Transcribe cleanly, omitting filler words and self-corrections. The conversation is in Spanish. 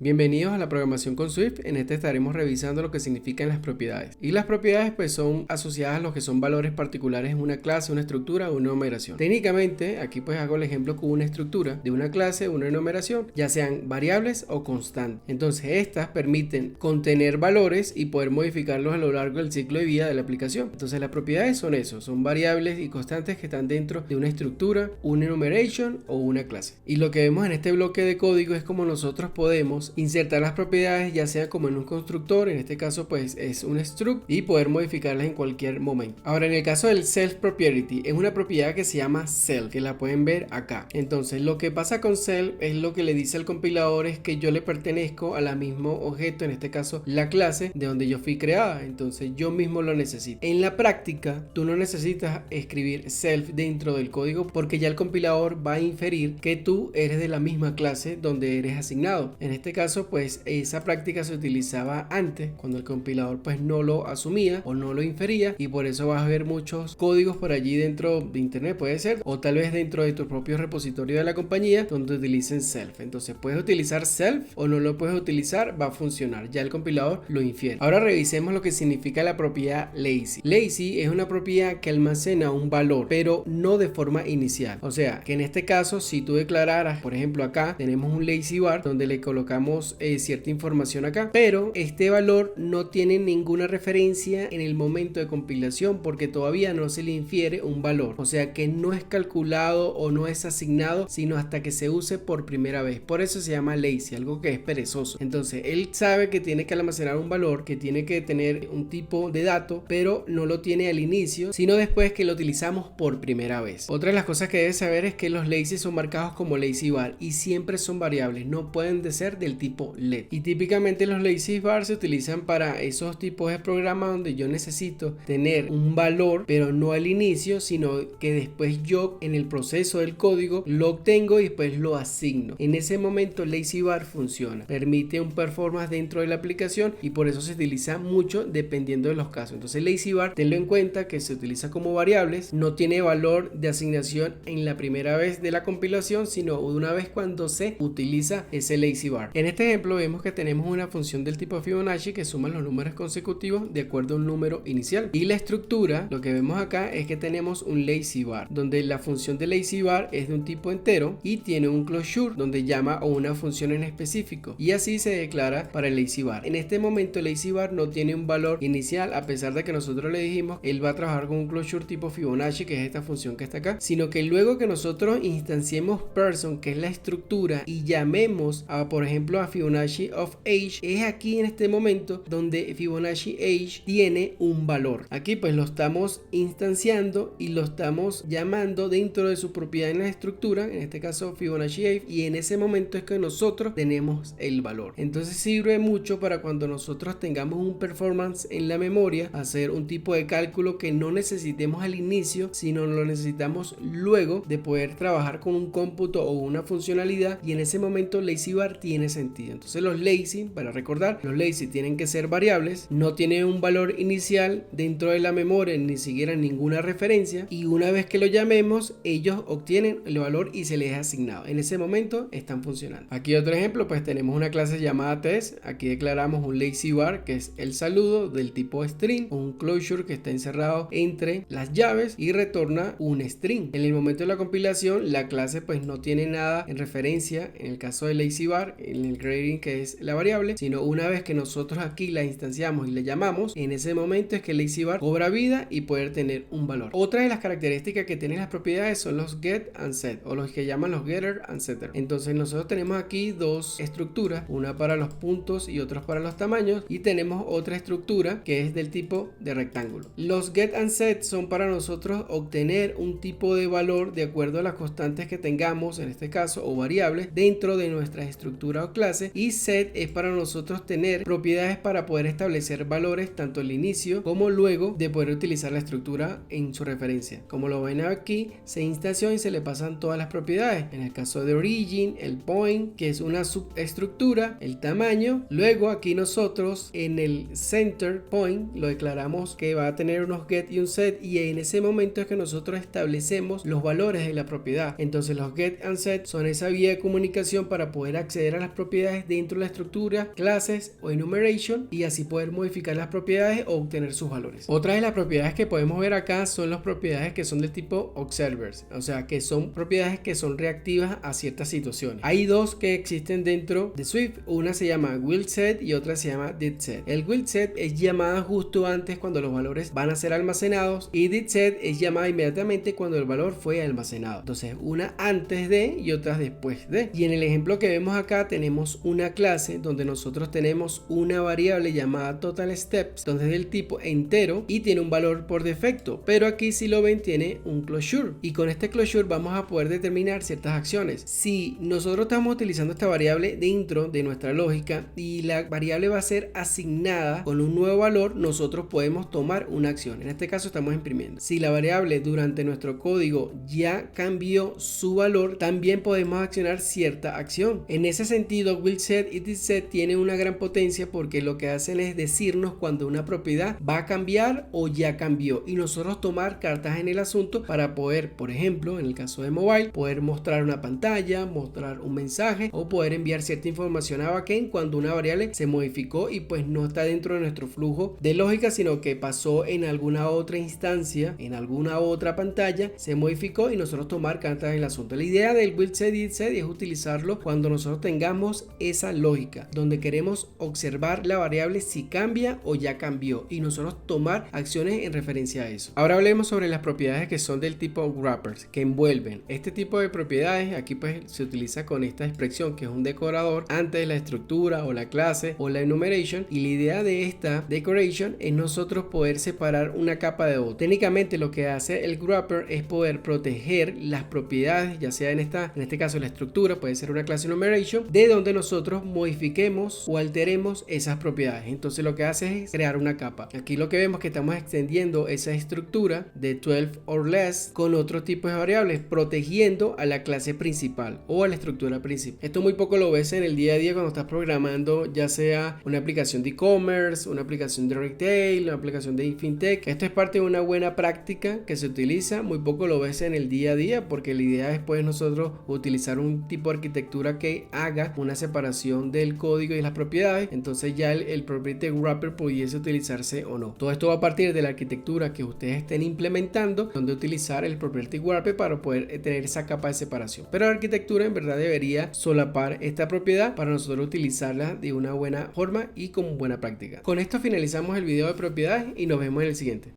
Bienvenidos a la programación con Swift. En este estaremos revisando lo que significan las propiedades. Y las propiedades pues son asociadas a lo que son valores particulares en una clase, una estructura o una enumeración. Técnicamente, aquí pues hago el ejemplo con una estructura de una clase, una enumeración, ya sean variables o constantes. Entonces estas permiten contener valores y poder modificarlos a lo largo del ciclo de vida de la aplicación. Entonces las propiedades son eso, son variables y constantes que están dentro de una estructura, una enumeration o una clase. Y lo que vemos en este bloque de código es como nosotros podemos insertar las propiedades, ya sea como en un constructor, en este caso pues es un struct, y poder modificarlas en cualquier momento. Ahora, en el caso del self property, es una propiedad que se llama self, que la pueden ver acá. Entonces lo que pasa con self es lo que le dice al compilador es que yo le pertenezco a la mismo objeto, en este caso la clase de donde yo fui creada, entonces yo mismo lo necesito. En la práctica tú no necesitas escribir self dentro del código porque ya el compilador va a inferir que tú eres de la misma clase donde eres asignado. En este caso pues esa práctica se utilizaba antes, cuando el compilador pues no lo asumía o no lo infería, y por eso vas a ver muchos códigos por allí dentro de internet, puede ser, o tal vez dentro de tu propio repositorio de la compañía donde utilicen self. Entonces puedes utilizar self o no lo puedes utilizar, va a funcionar, ya el compilador lo infiere. Ahora revisemos lo que significa la propiedad lazy. Lazy es una propiedad que almacena un valor, pero no de forma inicial. O sea, que en este caso si tú declararas, por ejemplo acá tenemos un lazy var donde le colocamos cierta información acá, pero este valor no tiene ninguna referencia en el momento de compilación porque todavía no se le infiere un valor, o sea que no es calculado o no es asignado sino hasta que se use por primera vez. Por eso se llama lazy, algo que es perezoso. Entonces él sabe que tiene que almacenar un valor, que tiene que tener un tipo de dato, pero no lo tiene al inicio sino después que lo utilizamos por primera vez. Otra de las cosas que debes saber es que los lazy son marcados como lazy var y siempre son variables, no pueden ser del tipo let. Y típicamente los lazy var se utilizan para esos tipos de programas donde yo necesito tener un valor, pero no al inicio, sino que después yo en el proceso del código lo obtengo y después lo asigno. En ese momento lazy var funciona, permite un performance dentro de la aplicación y por eso se utiliza mucho dependiendo de los casos. Entonces lazy var, tenlo en cuenta que se utiliza como variables, no tiene valor de asignación en la primera vez de la compilación, sino una vez cuando se utiliza ese lazy var. En este ejemplo vemos que tenemos una función del tipo Fibonacci que suma los números consecutivos de acuerdo a un número inicial, y la estructura, lo que vemos acá es que tenemos un lazy var donde la función de lazy var es de un tipo entero y tiene un closure donde llama a una función en específico, y así se declara para el lazy var. En este momento el lazy var no tiene un valor inicial, a pesar de que nosotros le dijimos él va a trabajar con un closure tipo Fibonacci, que es esta función que está acá, sino que luego que nosotros instanciemos person, que es la estructura, y llamemos a, por ejemplo, a Fibonacci of age, es aquí en este momento donde Fibonacci age tiene un valor. Aquí pues lo estamos instanciando y lo estamos llamando dentro de su propiedad en la estructura, en este caso Fibonacci age, y en ese momento es que nosotros tenemos el valor. Entonces sirve mucho para cuando nosotros tengamos un performance en la memoria, hacer un tipo de cálculo que no necesitemos al inicio, sino lo necesitamos luego de poder trabajar con un cómputo o una funcionalidad, y en ese momento lazy var tiene sentido. Entonces los lazy, para recordar, los lazy tienen que ser variables, no tienen un valor inicial dentro de la memoria, ni siquiera ninguna referencia, y una vez que lo llamemos ellos obtienen el valor y se les es asignado. En ese momento están funcionando. Aquí otro ejemplo, pues tenemos una clase llamada test. Aquí declaramos un lazy var que es el saludo del tipo string, un closure que está encerrado entre las llaves y retorna un string. En el momento de la compilación la clase pues no tiene nada en referencia en el caso de lazy var, en el grading que es la variable, sino una vez que nosotros aquí la instanciamos y le llamamos, en ese momento es que lazy var cobra vida y poder tener un valor. Otra de las características que tienen las propiedades son los get and set, o los que llaman los getter and setter. Entonces nosotros tenemos aquí dos estructuras, una para los puntos y otra para los tamaños, y tenemos otra estructura que es del tipo de rectángulo. Los get and set son para nosotros obtener un tipo de valor de acuerdo a las constantes que tengamos, en este caso, o variables dentro de nuestra estructura o clase, y set es para nosotros tener propiedades para poder establecer valores tanto al inicio como luego de poder utilizar la estructura en su referencia. Como lo ven aquí, se instanció y se le pasan todas las propiedades. En el caso de origin, el point, que es una subestructura, el tamaño. Luego aquí nosotros en el center point lo declaramos que va a tener unos get y un set, y en ese momento es que nosotros establecemos los valores de la propiedad. Entonces los get and set son esa vía de comunicación para poder acceder a las propiedades propiedades dentro de la estructura, clases o enumeration, y así poder modificar las propiedades o obtener sus valores. Otra de las propiedades que podemos ver acá son las propiedades que son del tipo observers, o sea que son propiedades que son reactivas a ciertas situaciones. Hay dos que existen dentro de Swift, una se llama willSet y otra se llama didSet. El willSet es llamada justo antes cuando los valores van a ser almacenados y didSet es llamada inmediatamente cuando el valor fue almacenado. Entonces una antes de y otra después de. Y en el ejemplo que vemos acá tenemos una clase donde nosotros tenemos una variable llamada total steps, donde es del tipo entero y tiene un valor por defecto, pero aquí si lo ven tiene un closure, y con este closure vamos a poder determinar ciertas acciones. Si nosotros estamos utilizando esta variable dentro de nuestra lógica y la variable va a ser asignada con un nuevo valor, nosotros podemos tomar una acción. En este caso estamos imprimiendo. Si la variable durante nuestro código ya cambió su valor, también podemos accionar cierta acción. En ese sentido, willSet y didSet tienen una gran potencia porque lo que hacen es decirnos cuando una propiedad va a cambiar o ya cambió, y nosotros tomar cartas en el asunto para poder, por ejemplo, en el caso de mobile, poder mostrar una pantalla, mostrar un mensaje o poder enviar cierta información a backend cuando una variable se modificó y pues no está dentro de nuestro flujo de lógica, sino que pasó en alguna otra instancia, en alguna otra pantalla, se modificó y nosotros tomar cartas en el asunto. La idea del willSet y didSet es utilizarlo cuando nosotros tengamos esa lógica, donde queremos observar la variable si cambia o ya cambió y nosotros tomar acciones en referencia a eso. Ahora hablemos sobre las propiedades que son del tipo wrappers, que envuelven. Este tipo de propiedades aquí pues se utiliza con esta expresión que es un decorador antes de la estructura o la clase o la enumeration, y la idea de esta decoration es nosotros poder separar una capa de otra. Técnicamente lo que hace el wrapper es poder proteger las propiedades, ya sea en este caso la estructura, puede ser una clase enumeration, de donde nosotros modifiquemos o alteremos esas propiedades. Entonces lo que hace es crear una capa. Aquí lo que vemos es que estamos extendiendo esa estructura de 12 or less con otro tipo de variables, protegiendo a la clase principal o a la estructura principal. Esto muy poco lo ves en el día a día cuando estás programando, ya sea una aplicación de e-commerce, una aplicación de retail, una aplicación de fintech. Esto es parte de una buena práctica que se utiliza, muy poco lo ves en el día a día, porque la idea es pues nosotros utilizar un tipo de arquitectura que haga una separación del código y las propiedades. Entonces ya el property wrapper pudiese utilizarse o no. Todo esto va a partir de la arquitectura que ustedes estén implementando, donde utilizar el property wrapper para poder tener esa capa de separación. Pero la arquitectura en verdad debería solapar esta propiedad para nosotros utilizarla de una buena forma y con buena práctica. Con esto finalizamos el video de propiedades y nos vemos en el siguiente.